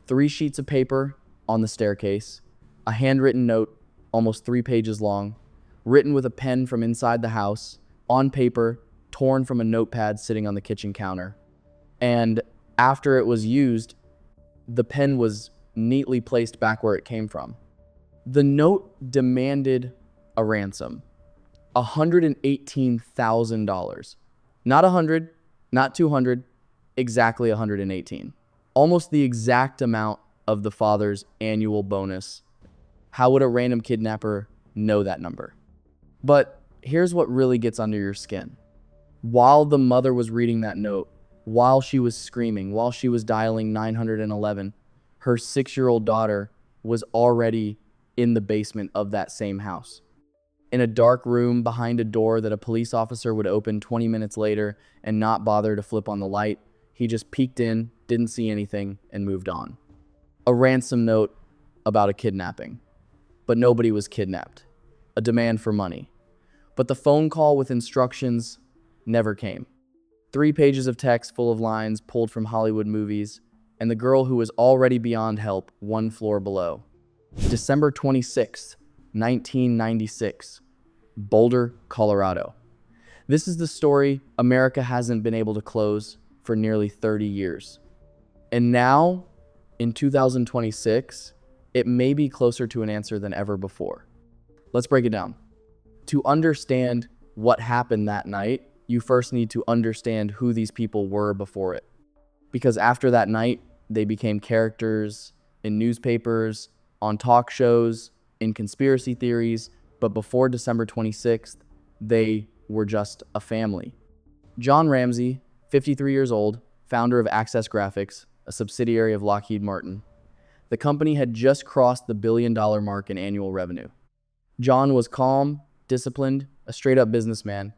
3 sheets of paper on the staircase, a handwritten note almost 3 pages long, written with a pen from inside the house, on paper, torn from a notepad sitting on the kitchen counter. And after it was used, the pen was neatly placed back where it came from. The note demanded a ransom, $118,000. Not 100, not 200, exactly 118. Almost the exact amount of the father's annual bonus. How would a random kidnapper know that number? But here's what really gets under your skin. While the mother was reading that note, while she was screaming, while she was dialing 911, her 6-year-old daughter was already in the basement of that same house. In a dark room behind a door that a police officer would open 20 minutes later and not bother to flip on the light, he just peeked in, didn't see anything, and moved on. A ransom note about a kidnapping. But nobody was kidnapped. A demand for money. But the phone call with instructions never came. 3 pages of text full of lines pulled from Hollywood movies, and the girl who was already beyond help 1 floor below. December 26th, 1996, Boulder, Colorado. This is the story America hasn't been able to close for nearly 30 years. And now, in 2026, it may be closer to an answer than ever before. Let's break it down. To understand what happened that night, you first need to understand who these people were before it. Because after that night, they became characters in newspapers, on talk shows, in conspiracy theories, but before December 26th, they were just a family. John Ramsey, 53 years old, founder of Access Graphics, a subsidiary of Lockheed Martin. The company had just crossed the $1 billion mark in annual revenue. John was calm, disciplined, a straight-up businessman,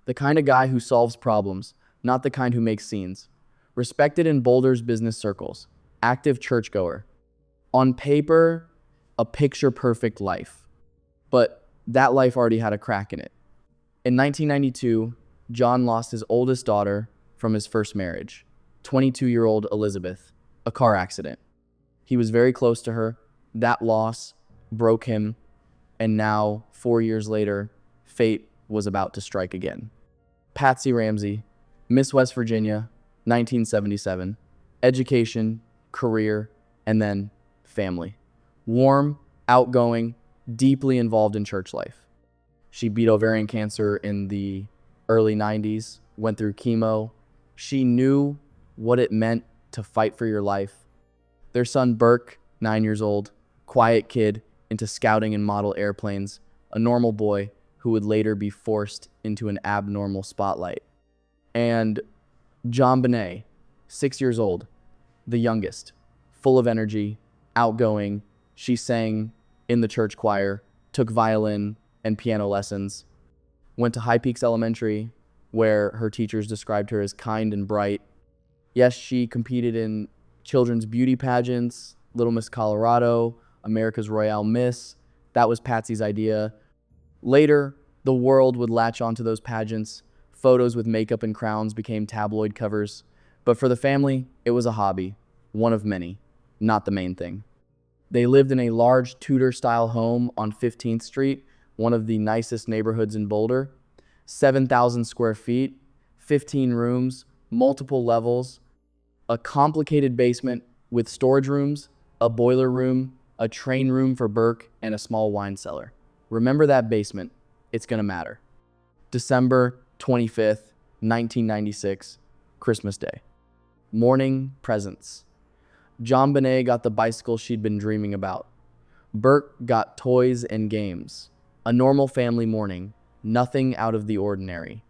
the kind of guy who solves problems, not the kind who makes scenes. Respected in Boulder's business circles, active churchgoer. On paper, a picture-perfect life. But that life already had a crack in it. In 1992, John lost his oldest daughter from his first marriage, 22-year-old Elizabeth, a car accident. He was very close to her. That loss broke him, and now, 4 years later, fate was about to strike again. Patsy Ramsey, Miss West Virginia, 1977, education, career, and then family. Warm, outgoing, deeply involved in church life. She beat ovarian cancer in the early 90s, went through chemo. She knew what it meant to fight for your life. Their son Burke, 9 years old, quiet kid, into scouting and model airplanes, a normal boy who would later be forced into an abnormal spotlight. And JonBenét, 6 years old, the youngest, full of energy, outgoing. She sang in the church choir, took violin and piano lessons, went to High Peaks Elementary, where her teachers described her as kind and bright. Yes, she competed in children's beauty pageants, Little Miss Colorado, America's Royale Miss. That was Patsy's idea. Later, the world would latch onto those pageants. Photos with makeup and crowns became tabloid covers. But for the family, it was a hobby, one of many, not the main thing. They lived in a large Tudor-style home on 15th Street, one of the nicest neighborhoods in Boulder. 7,000 square feet, 15 rooms, multiple levels, a complicated basement with storage rooms, a boiler room, a train room for Burke, and a small wine cellar. Remember that basement. It's gonna matter. December 25th, 1996, Christmas Day. Morning presents. JonBenét got the bicycle she'd been dreaming about. Burke got toys and games. A normal family morning, nothing out of the ordinary.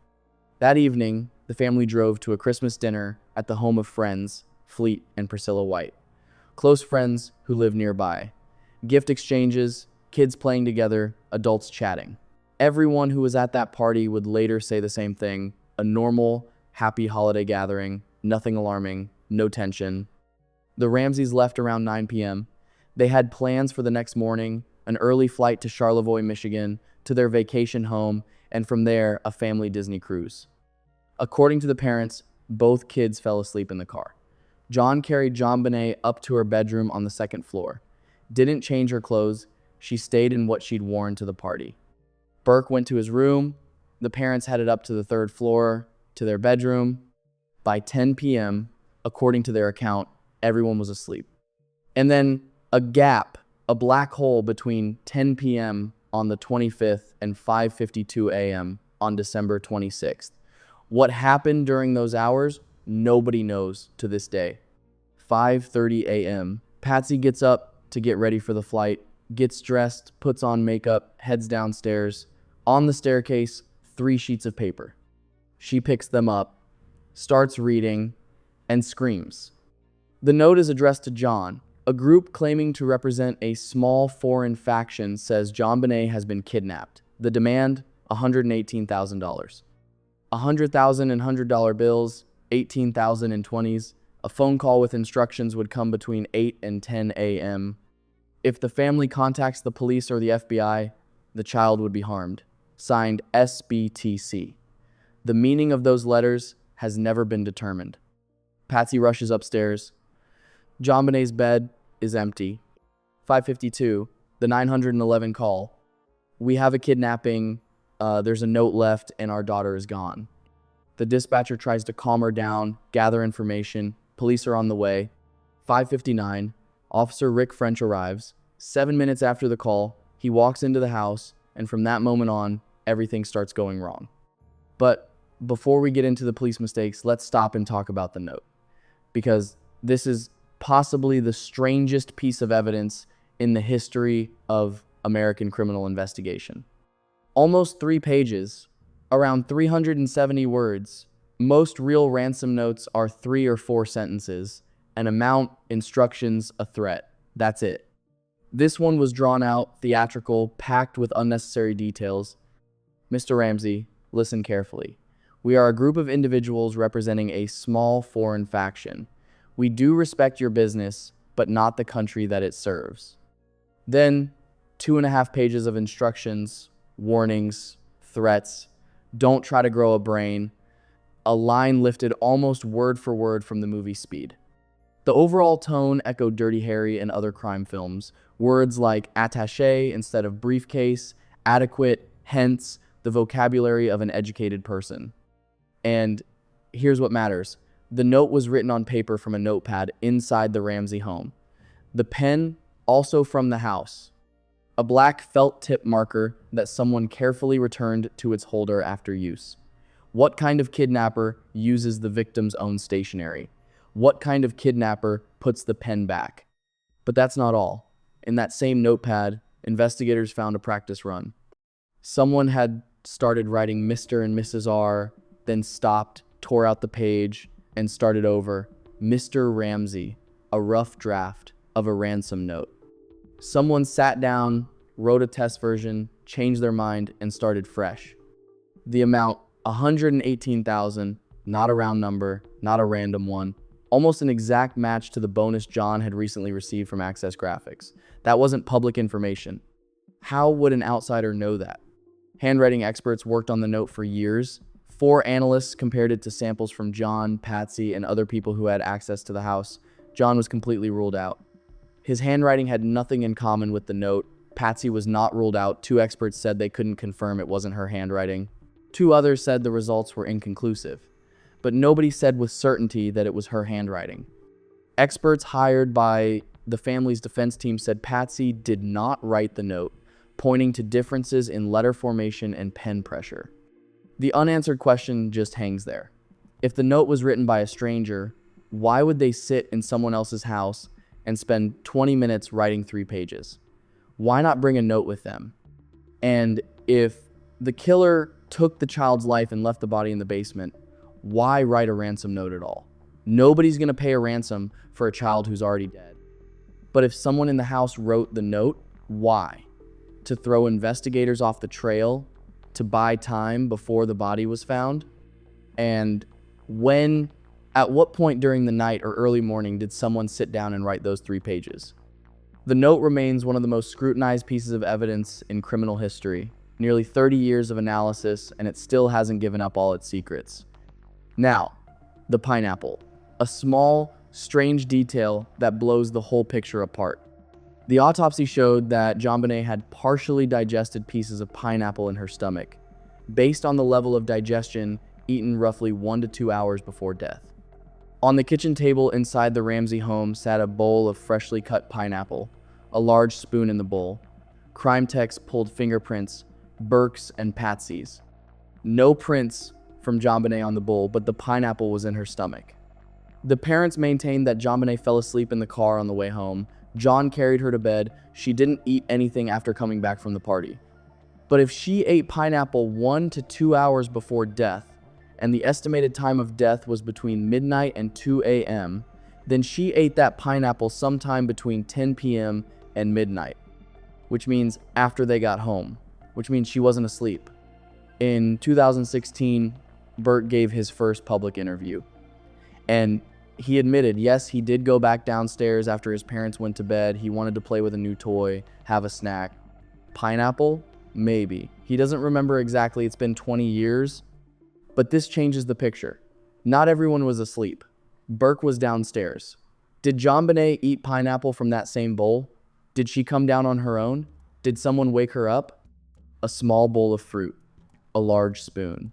That evening, the family drove to a Christmas dinner at the home of friends, Fleet and Priscilla White. Close friends who live nearby. Gift exchanges, kids playing together, adults chatting. Everyone who was at that party would later say the same thing. A normal, happy holiday gathering, nothing alarming, no tension. The Ramseys left around 9 p.m. They had plans for the next morning, an early flight to Charlevoix, Michigan, to their vacation home, and from there, a family Disney cruise. According to the parents, both kids fell asleep in the car. John carried JonBenét up to her bedroom on the second floor. Didn't change her clothes. She stayed in what she'd worn to the party. Burke went to his room. The parents headed up to the third floor to their bedroom. By 10 p.m., according to their account, everyone was asleep. And then a gap, a black hole between 10 p.m. on the 25th and 5:52 a.m. on December 26th. What happened during those hours, nobody knows to this day. 5:30 a.m. Patsy gets up to get ready for the flight, gets dressed, puts on makeup, heads downstairs. On the staircase, 3 sheets of paper. She picks them up, starts reading, and screams. The note is addressed to John. A group claiming to represent a small foreign faction says JonBenét has been kidnapped. The demand, $118,000. $100,000 in $100 bills, $18,000 in 20s. A phone call with instructions would come between 8 and 10 a.m. If the family contacts the police or the FBI, the child would be harmed. Signed SBTC. The meaning of those letters has never been determined. Patsy rushes upstairs. JonBenét's bed is empty. 5:52, the 911 call. We have a kidnapping. There's a note left and our daughter is gone. The dispatcher tries to calm her down, gather information. Police are on the way. 5:59, Officer Rick French arrives. 7 minutes after the call, he walks into the house, and from that moment on, everything starts going wrong. But before we get into the police mistakes, let's stop and talk about the note. Because this is possibly the strangest piece of evidence in the history of American criminal investigation. Almost 3 pages, around 370 words. Most real ransom notes are 3 or 4 sentences, an amount, instructions, a threat. That's it. This one was drawn out, theatrical, packed with unnecessary details. Mr. Ramsey, listen carefully. We are a group of individuals representing a small foreign faction. We do respect your business, but not the country that it serves. Then, 2.5 pages of instructions, warnings, threats. Don't try to grow a brain. A line lifted almost word for word from the movie Speed. The overall tone echoed Dirty Harry and other crime films. Words like attaché instead of briefcase, adequate, hence, the vocabulary of an educated person. And here's what matters. The note was written on paper from a notepad inside the Ramsey home. The pen also from the house. A black felt tip marker that someone carefully returned to its holder after use. What kind of kidnapper uses the victim's own stationery? What kind of kidnapper puts the pen back? But that's not all. In that same notepad, investigators found a practice run. Someone had started writing Mr. and Mrs. R, then stopped, tore out the page, and started over. Mr. Ramsey, a rough draft of a ransom note. Someone sat down, wrote a test version, changed their mind, and started fresh. The amount, $118,000, not a round number, not a random one. Almost an exact match to the bonus John had recently received from Access Graphics. That wasn't public information. How would an outsider know that? Handwriting experts worked on the note for years. 4 analysts compared it to samples from John, Patsy, and other people who had access to the house. John was completely ruled out. His handwriting had nothing in common with the note. Patsy was not ruled out. 2 experts said they couldn't confirm it wasn't her handwriting. 2 others said the results were inconclusive. But nobody said with certainty that it was her handwriting. Experts hired by the family's defense team said Patsy did not write the note, pointing to differences in letter formation and pen pressure. The unanswered question just hangs there. If the note was written by a stranger, why would they sit in someone else's house and spend 20 minutes writing 3 pages? Why not bring a note with them? And if the killer took the child's life and left the body in the basement, why write a ransom note at all? Nobody's going to pay a ransom for a child who's already dead. But if someone in the house wrote the note, why? To throw investigators off the trail? To buy time before the body was found? And at what point during the night or early morning did someone sit down and write those 3 pages? The note remains one of the most scrutinized pieces of evidence in criminal history. Nearly 30 years of analysis, and it still hasn't given up all its secrets. Now, the pineapple. A small, strange detail that blows the whole picture apart. The autopsy showed that JonBenét had partially digested pieces of pineapple in her stomach, based on the level of digestion eaten roughly 1 to 2 hours before death. On the kitchen table inside the Ramsey home sat a bowl of freshly cut pineapple, a large spoon in the bowl. Crime techs pulled fingerprints, Burke's and Patsy's. No prints from JonBenét on the bowl, but the pineapple was in her stomach. The parents maintained that JonBenét fell asleep in the car on the way home. John carried her to bed. She didn't eat anything after coming back from the party. But if she ate pineapple 1 to 2 hours before death, and the estimated time of death was between midnight and 2 a.m., then she ate that pineapple sometime between 10 p.m. and midnight, which means after they got home, which means she wasn't asleep. In 2016, Burt gave his first public interview, and he admitted, yes, he did go back downstairs after his parents went to bed. He wanted to play with a new toy, have a snack. Pineapple? Maybe. He doesn't remember exactly. It's been 20 years. But this changes the picture. Not everyone was asleep. Burke was downstairs. Did JonBenét eat pineapple from that same bowl? Did she come down on her own? Did someone wake her up? A small bowl of fruit, a large spoon,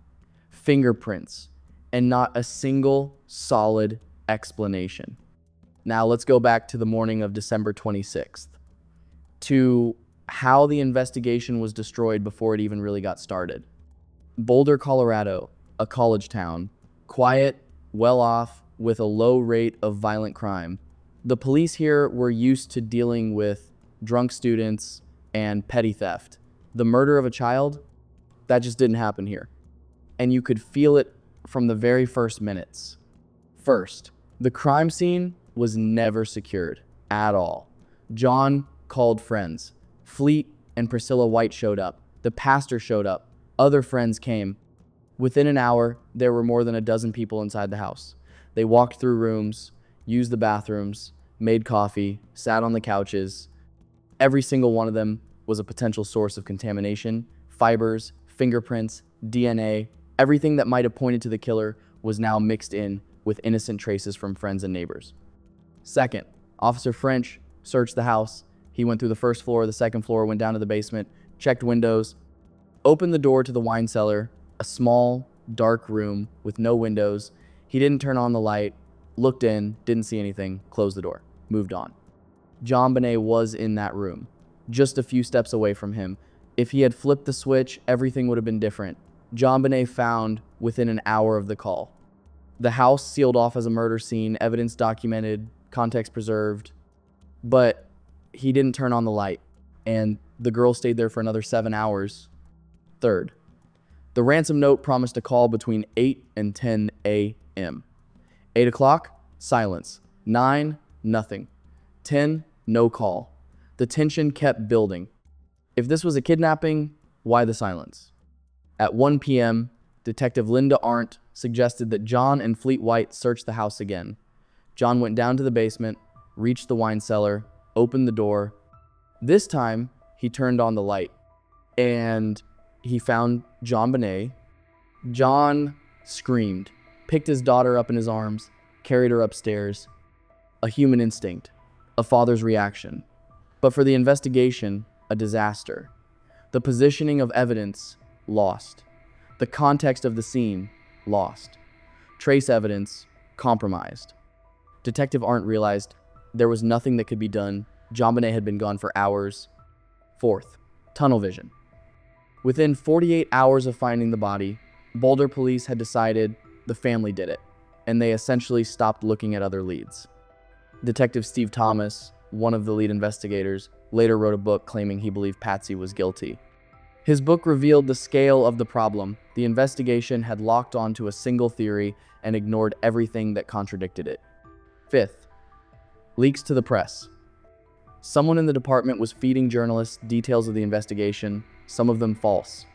fingerprints, and not a single solid explanation. Now let's go back to the morning of December 26th, to how the investigation was destroyed before it even really got started. Boulder, Colorado, a college town, quiet, well off, with a low rate of violent crime. The police here were used to dealing with drunk students and petty theft. The murder of a child, that just didn't happen here. And you could feel it from the very first minutes. First, the crime scene was never secured at all. John called friends. Fleet and Priscilla White showed up. The pastor showed up. Other friends came. Within an hour, there were more than a dozen people inside the house. They walked through rooms, used the bathrooms, made coffee, sat on the couches. Every single one of them was a potential source of contamination. Fibers, fingerprints, DNA, everything that might have pointed to the killer was now mixed in with innocent traces from friends and neighbors. Second, Officer French searched the house. He went through the first floor, the second floor, went down to the basement, checked windows, opened the door to the wine cellar, a small, dark room with no windows. He didn't turn on the light, looked in, didn't see anything, closed the door, moved on. JonBenét was in that room, just a few steps away from him. If he had flipped the switch, everything would have been different. JonBenét found within an hour of the call. The house sealed off as a murder scene, evidence documented, context preserved, but he didn't turn on the light, and the girl stayed there for another 7 hours. Third, the ransom note promised a call between 8 and 10 a.m. 8 o'clock, silence. 9, nothing. 10, no call. The tension kept building. If this was a kidnapping, why the silence? At 1 p.m., Detective Linda Arndt suggested that John and Fleet White search the house again. John went down to the basement, reached the wine cellar, opened the door. This time, he turned on the light, and he found JonBenét. John screamed, picked his daughter up in his arms, carried her upstairs. A human instinct, a father's reaction. But for the investigation, a disaster. The positioning of evidence, lost. The context of the scene, lost. Trace evidence, compromised. Detective Arndt realized there was nothing that could be done. JonBenét had been gone for hours. Fourth, tunnel vision. Within 48 hours of finding the body, Boulder police had decided the family did it, and they essentially stopped looking at other leads. Detective Steve Thomas, one of the lead investigators, later wrote a book claiming he believed Patsy was guilty. His book revealed the scale of the problem. The investigation had locked onto a single theory and ignored everything that contradicted it. Fifth, leaks to the press. Someone in the department was feeding journalists details of the investigation, some of them false.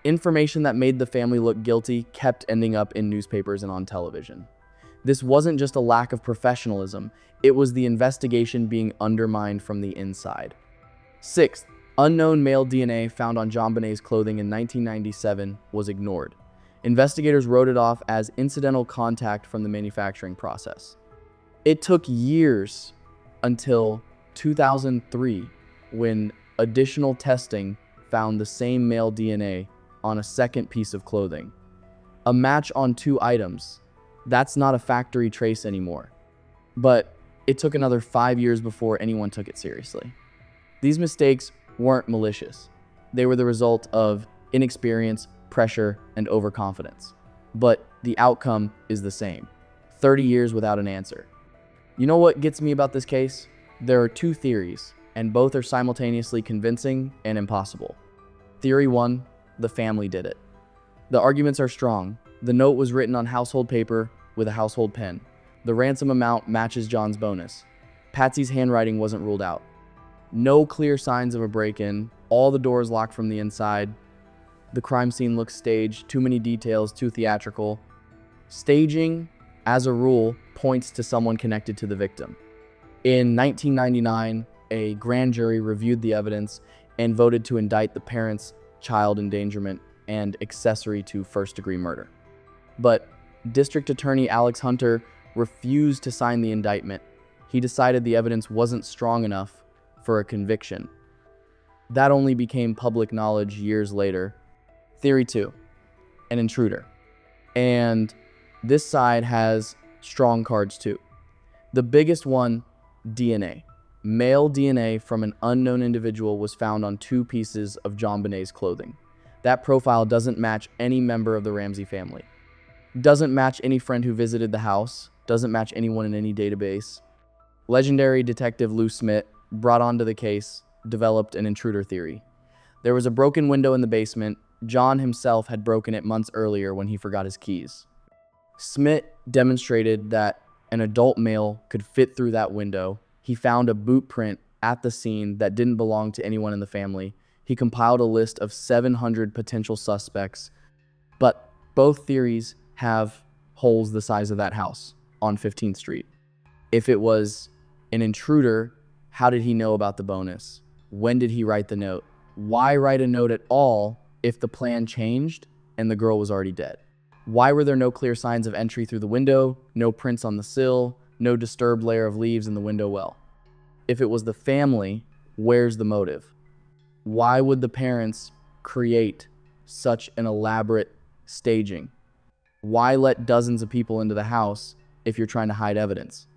Information that made the family look guilty kept ending up in newspapers and on television. This wasn't just a lack of professionalism, it was the investigation being undermined from the inside. Sixth, unknown male DNA found on JonBenét's clothing in 1997 was ignored. Investigators wrote it off as incidental contact from the manufacturing process. It took years until 2003 when additional testing found the same male DNA on a second piece of clothing. A match on 2 items. That's not a factory trace anymore. But it took another 5 years before anyone took it seriously. These mistakes weren't malicious. They were the result of inexperience, pressure, and overconfidence. But the outcome is the same. 30 years without an answer. You know what gets me about this case? There are 2 theories, and both are simultaneously convincing and impossible. Theory 1, the family did it. The arguments are strong. The note was written on household paper with a household pen. The ransom amount matches John's bonus. Patsy's handwriting wasn't ruled out. No clear signs of a break-in. All the doors locked from the inside. The crime scene looks staged. Too many details, too theatrical. Staging, as a rule, points to someone connected to the victim. In 1999, a grand jury reviewed the evidence and voted to indict the parents' child endangerment and accessory to first-degree murder. But District Attorney Alex Hunter refused to sign the indictment. He decided the evidence wasn't strong enough for a conviction. That only became public knowledge years later. Theory 2, an intruder. And this side has strong cards too. The biggest one, DNA. Male DNA from an unknown individual was found on 2 pieces of JonBenét's clothing. That profile doesn't match any member of the Ramsey family. Doesn't match any friend who visited the house. Doesn't match anyone in any database. Legendary detective Lou Smith, brought onto the case, developed an intruder theory. There was a broken window in the basement. John himself had broken it months earlier when he forgot his keys. Smith demonstrated that an adult male could fit through that window. He found a boot print at the scene that didn't belong to anyone in the family. He compiled a list of 700 potential suspects, but both theories have holes the size of that house on 15th Street. If it was an intruder, how did he know about the bonus? When did he write the note? Why write a note at all if the plan changed and the girl was already dead? Why were there no clear signs of entry through the window, no prints on the sill, no disturbed layer of leaves in the window well? If it was the family, where's the motive? Why would the parents create such an elaborate staging? Why let dozens of people into the house if you're trying to hide evidence?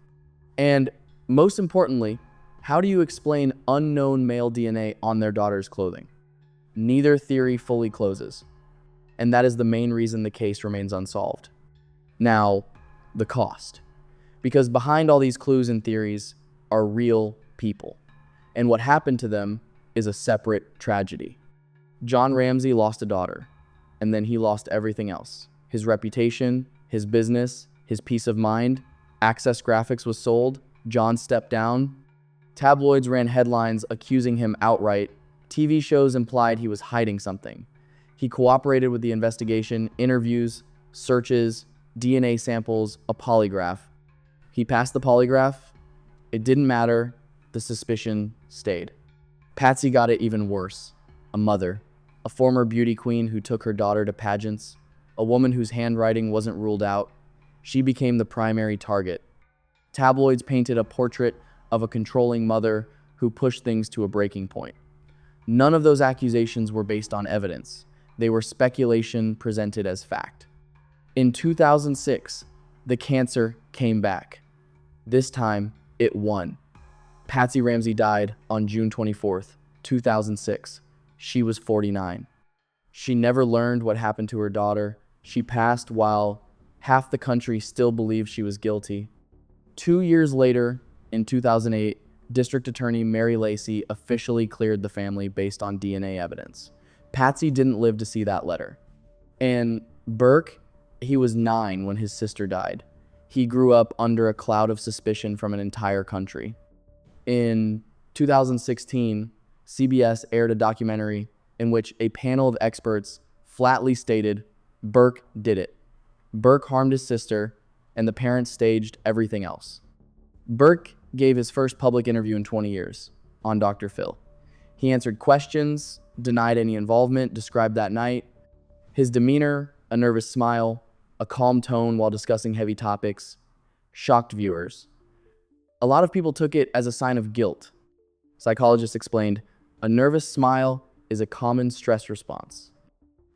And most importantly, how do you explain unknown male DNA on their daughter's clothing? Neither theory fully closes. And that is the main reason the case remains unsolved. Now, the cost. Because behind all these clues and theories are real people. And what happened to them is a separate tragedy. John Ramsey lost a daughter, and then he lost everything else. His reputation, his business, his peace of mind. Access Graphics was sold. John stepped down. Tabloids ran headlines accusing him outright. TV shows implied he was hiding something. He cooperated with the investigation, interviews, searches, DNA samples, a polygraph. He passed the polygraph. It didn't matter. The suspicion stayed. Patsy got it even worse. A mother, a former beauty queen who took her daughter to pageants, a woman whose handwriting wasn't ruled out. She became the primary target. Tabloids painted a portrait of a controlling mother who pushed things to a breaking point. None of those accusations were based on evidence. They were speculation presented as fact. In 2006, the cancer came back. This time, it won. Patsy Ramsey died on June 24th, 2006. She was 49. She never learned what happened to her daughter. She passed while half the country still believed she was guilty. 2 years later, in 2008, District Attorney Mary Lacey officially cleared the family based on DNA evidence. Patsy didn't live to see that letter. And Burke, he was 9 when his sister died. He grew up under a cloud of suspicion from an entire country. In 2016, CBS aired a documentary in which a panel of experts flatly stated Burke did it. Burke harmed his sister, and the parents staged everything else. Burke gave his first public interview in 20 years on Dr. Phil. He answered questions, denied any involvement, described that night. His demeanor, a nervous smile, a calm tone while discussing heavy topics, shocked viewers. A lot of people took it as a sign of guilt. Psychologists explained, a nervous smile is a common stress response.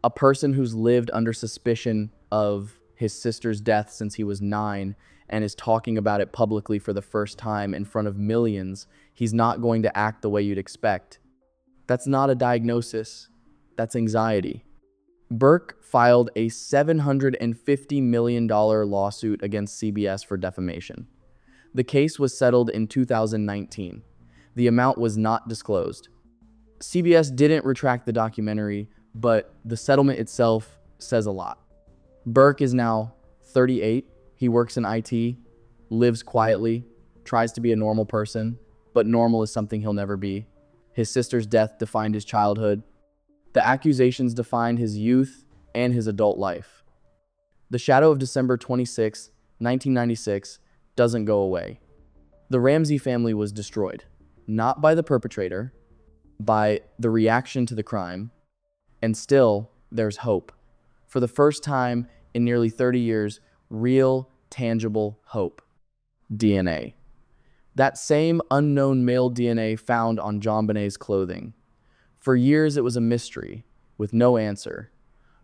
A person who's lived under suspicion of his sister's death since he was 9 and is talking about it publicly for the first time in front of millions, he's not going to act the way you'd expect. That's not a diagnosis, that's anxiety. Burke filed a $750 million lawsuit against CBS for defamation. The case was settled in 2019. The amount was not disclosed. CBS didn't retract the documentary, but the settlement itself says a lot. Burke is now 38. He works in IT, lives quietly, tries to be a normal person, but normal is something he'll never be. His sister's death defined his childhood. The accusations defined his youth and his adult life. The shadow of December 26, 1996 doesn't go away. The Ramsey family was destroyed, not by the perpetrator, by the reaction to the crime, and still there's hope. For the first time in nearly 30 years, real, tangible hope. DNA. That same unknown male DNA found on JonBenét's clothing. For years, it was a mystery, with no answer.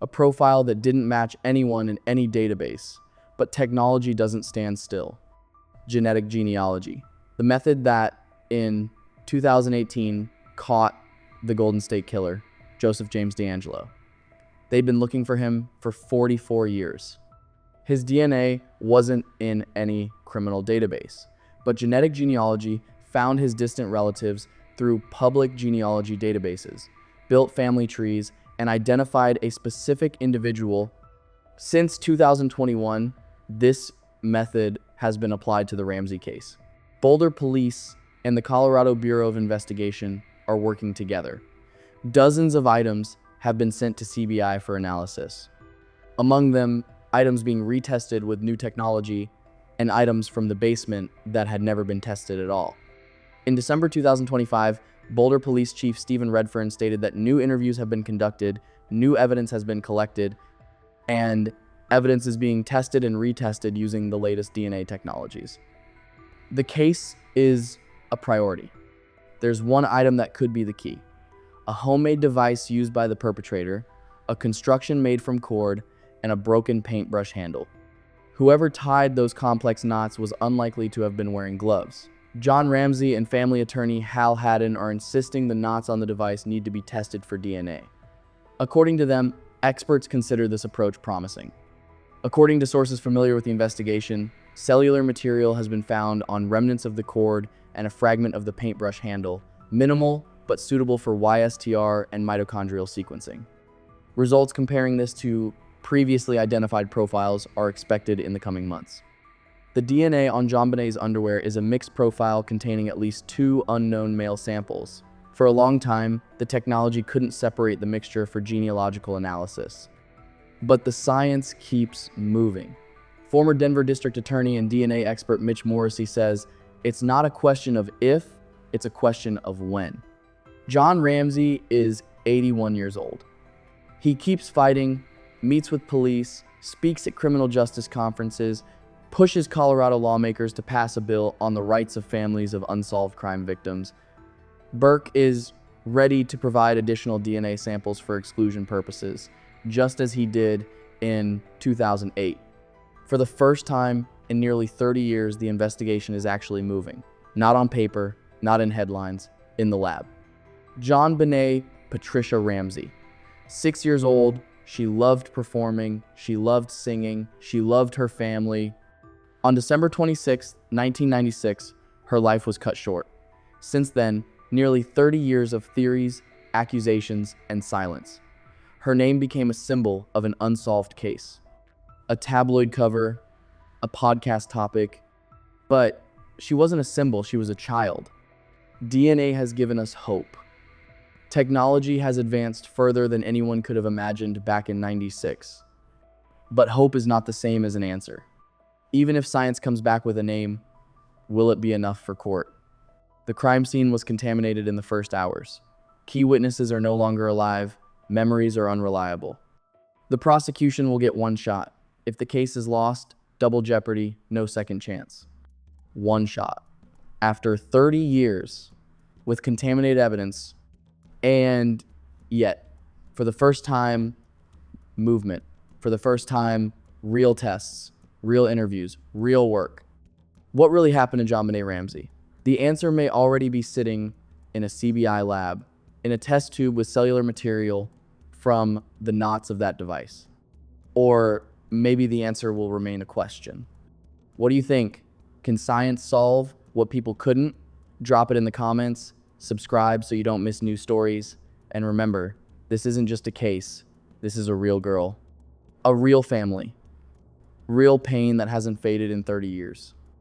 A profile that didn't match anyone in any database. But technology doesn't stand still. Genetic genealogy. The method that, in 2018, caught the Golden State Killer, Joseph James DeAngelo. They'd been looking for him for 44 years. His DNA wasn't in any criminal database, but genetic genealogy found his distant relatives through public genealogy databases, built family trees, and identified a specific individual. Since 2021, this method has been applied to the Ramsey case. Boulder Police and the Colorado Bureau of Investigation are working together. Dozens of items have been sent to CBI for analysis. Among them, items being retested with new technology and items from the basement that had never been tested at all. In December 2025, Boulder Police Chief Stephen Redfern stated that new interviews have been conducted, new evidence has been collected, and evidence is being tested and retested using the latest DNA technologies. The case is a priority. There's one item that could be the key. A homemade device used by the perpetrator, a construction made from cord, and a broken paintbrush handle. Whoever tied those complex knots was unlikely to have been wearing gloves. John Ramsey and family attorney Hal Haddon are insisting the knots on the device need to be tested for DNA. According to them, experts consider this approach promising. According to sources familiar with the investigation, cellular material has been found on remnants of the cord and a fragment of the paintbrush handle, minimal but suitable for YSTR and mitochondrial sequencing. Results comparing this to previously identified profiles are expected in the coming months. The DNA on JonBenét's underwear is a mixed profile containing at least 2 unknown male samples. For a long time, the technology couldn't separate the mixture for genealogical analysis. But the science keeps moving. Former Denver District Attorney and DNA expert Mitch Morrissey says, "It's not a question of if, it's a question of when." John Ramsey is 81 years old. He keeps fighting, meets with police, speaks at criminal justice conferences, pushes Colorado lawmakers to pass a bill on the rights of families of unsolved crime victims. Burke is ready to provide additional DNA samples for exclusion purposes, just as he did in 2008. For the first time in nearly 30 years, the investigation is actually moving. Not on paper, not in headlines, in the lab. JonBenét Patricia Ramsey, 6 years old, she loved performing, she loved singing, she loved her family. On December 26, 1996, her life was cut short. Since then, nearly 30 years of theories, accusations, and silence. Her name became a symbol of an unsolved case. A tabloid cover, a podcast topic, but she wasn't a symbol, she was a child. DNA has given us hope. Technology has advanced further than anyone could have imagined back in '96. But hope is not the same as an answer. Even if science comes back with a name, will it be enough for court? The crime scene was contaminated in the first hours. Key witnesses are no longer alive, memories are unreliable. The prosecution will get one shot. If the case is lost, double jeopardy, no second chance. One shot. after 30 years with contaminated evidence, and yet, for the first time, movement, for the first time, real tests, real interviews, real work. What really happened to JonBenét Ramsey? The answer may already be sitting in a CBI lab, in a test tube with cellular material from the knots of that device. Or maybe the answer will remain a question. What do you think? Can science solve what people couldn't? Drop it in the comments, subscribe so you don't miss new stories, and remember, this isn't just a case, this is a real girl, a real family, real pain that hasn't faded in 30 years.